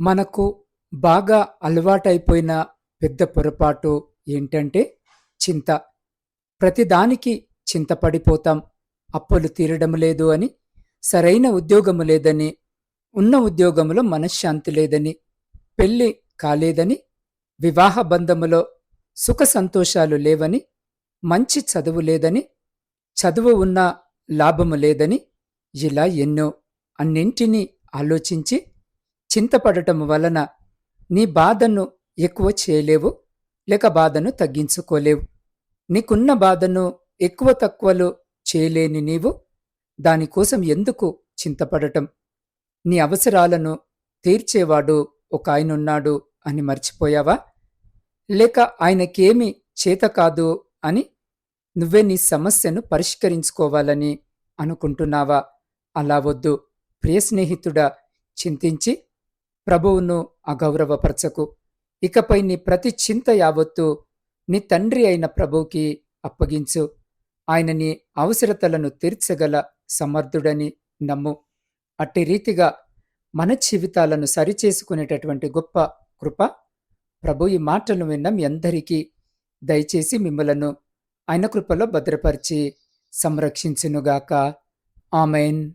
మనకు బాగా అలవాటైపోయిన పెద్ద పొరపాటు ఏంటంటే చింత. ప్రతిదానికి చింతపడిపోతాం. అప్పులు తీరడం లేదు అని, సరైన ఉద్యోగము లేదని, ఉన్న ఉద్యోగములో మనశ్శాంతి లేదని, పెళ్లి కాలేదని, వివాహ బంధములో సుఖ సంతోషాలు లేవని, మంచి చదువు లేదని, చదువు ఉన్నా లాభము లేదని, ఇలా ఎన్నో. అన్నింటినీ ఆలోచించి చింతపడటం వలన నీ బాధను ఎక్కువ చేయలేవు, లేక బాధను తగ్గించుకోలేవు. నీకున్న బాధను ఎక్కువ తక్కువలు చేయలేని నీవు దానికోసం ఎందుకు చింతపడటం? నీ అవసరాలను తీర్చేవాడు ఒక ఆయనున్నాడు అని మర్చిపోయావా? లేక ఆయనకేమీ చేత కాదు అని నువ్వే నీ సమస్యను పరిష్కరించుకోవాలని అనుకుంటున్నావా? అలా వద్దు. ప్రియ స్నేహితుడా, చింతించి ప్రభువును అగౌరవపరచకు. ఇకపై నీ ప్రతి చింత యావత్తు నీ తండ్రి అయిన ప్రభువుకి అప్పగించు. ఆయన నీ అవసరతలను తీర్చగల సమర్థుడని నమ్ము. అట్టి రీతిగా మన జీవితాలను సరిచేసుకునేటటువంటి గొప్ప కృప ప్రభు ఈ మాటలు విన్న మీ అందరికీ దయచేసి మిమ్మలను ఆయన కృపలో భద్రపరిచి సంరక్షించునుగాక. ఆమెన్.